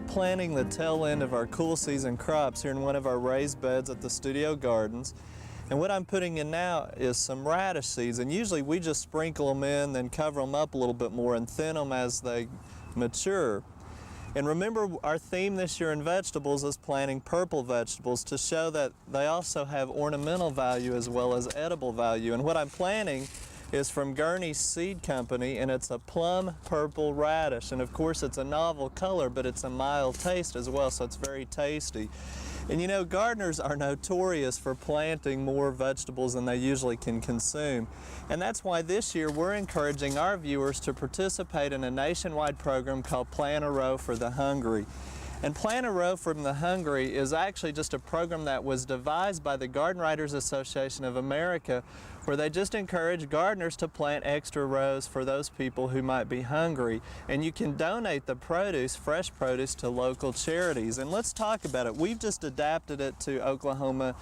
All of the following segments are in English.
planting the tail end of our cool season crops here in one of our raised beds at the studio gardens. And what I'm putting in now is some radish seeds, and usually we just sprinkle them in, then cover them up a little bit more and thin them as they mature. And remember, our theme this year in vegetables is planting purple vegetables to show that they also have ornamental value as well as edible value. And what I'm planting is from Gurney's Seed Company, and it's a plum purple radish. And of course it's a novel color, but it's a mild taste as well, so it's very tasty. And you know, gardeners are notorious for planting more vegetables than they usually can consume. And that's why this year we're encouraging our viewers to participate in a nationwide program called Plant a Row for the Hungry. And Plant a Row from the Hungry is actually just a program that was devised by the Garden Writers Association of America, where they just encourage gardeners to plant extra rows for those people who might be hungry. And you can donate the produce, fresh produce, to local charities. And let's talk about it. We've just adapted it to Oklahoma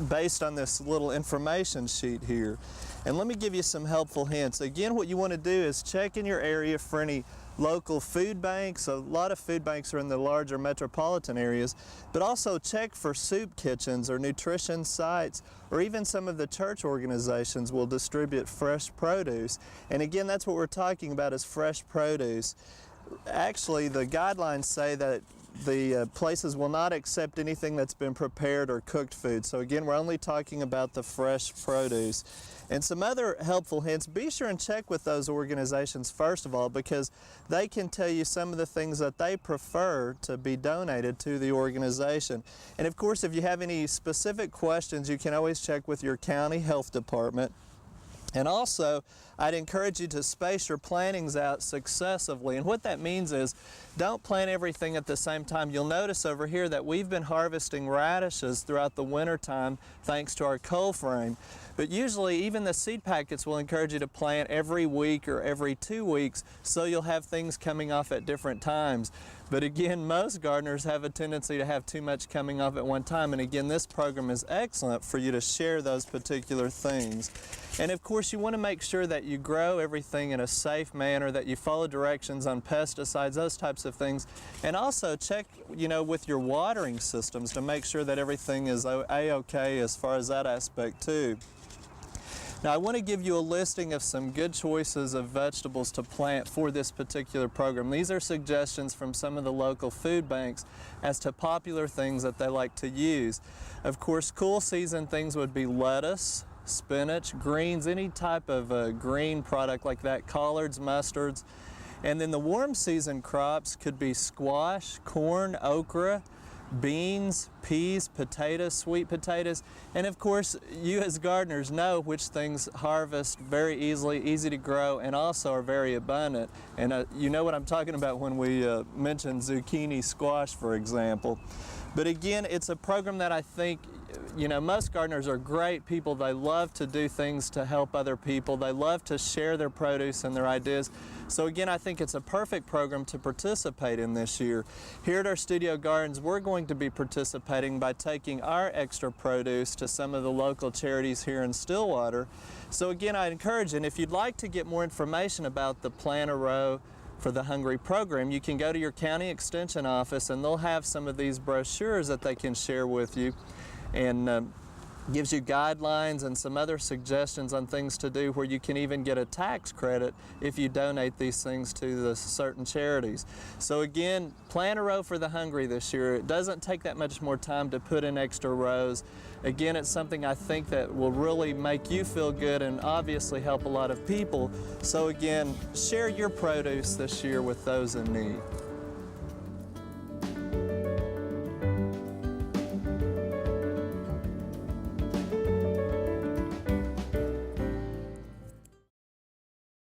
based on this little information sheet here. And let me give you some helpful hints. Again, what you want to do is check in your area for any local food banks. A lot of food banks are in the larger metropolitan areas, but also check for soup kitchens or nutrition sites, or even some of the church organizations will distribute fresh produce. And again, that's what we're talking about, is fresh produce. Actually, the guidelines say that the places will not accept anything that's been prepared or cooked food. So again, we're only talking about the fresh produce. And some other helpful hints: be sure and check with those organizations first of all, because they can tell you some of the things that they prefer to be donated to the organization. And of course, if you have any specific questions, you can always check with your county health department. And also, I'd encourage you to space your plantings out successively. And what that means is, don't plant everything at the same time. You'll notice over here that we've been harvesting radishes throughout the winter time thanks to our cold frame. But usually, even the seed packets will encourage you to plant every week or every 2 weeks, so you'll have things coming off at different times. But again, most gardeners have a tendency to have too much coming off at one time. And again, this program is excellent for you to share those particular things. And of course, you want to make sure that you grow everything in a safe manner, that you follow directions on pesticides, those types of things. And also check, you know, with your watering systems to make sure that everything is a-okay as far as that aspect too. Now, I want to give you a listing of some good choices of vegetables to plant for this particular program. These are suggestions from some of the local food banks as to popular things that they like to use. Of course, cool season things would be lettuce, spinach, greens, any type of green product like that, collards, mustards. And then the warm season crops could be squash, corn, okra, beans, peas, potatoes, sweet potatoes. And of course, you as gardeners know which things harvest very easily, easy to grow, and also are very abundant. And you know what I'm talking about when we mention zucchini, squash, for example. But again, it's a program that I think, you know, most gardeners are great people. They love to do things to help other people. They love to share their produce and their ideas. So again, I think it's a perfect program to participate in this year. Here at our studio gardens, we're going to be participating by taking our extra produce to some of the local charities here in Stillwater. So again, I encourage you, and if you'd like to get more information about the Plant a Row for the Hungry program, you can go to your county extension office and they'll have some of these brochures that they can share with you, and gives you guidelines and some other suggestions on things to do, where you can even get a tax credit if you donate these things to the certain charities. So again, Plant a Row for the Hungry this year. It doesn't take that much more time to put in extra rows. Again, it's something I think that will really make you feel good and obviously help a lot of people. So again, share your produce this year with those in need.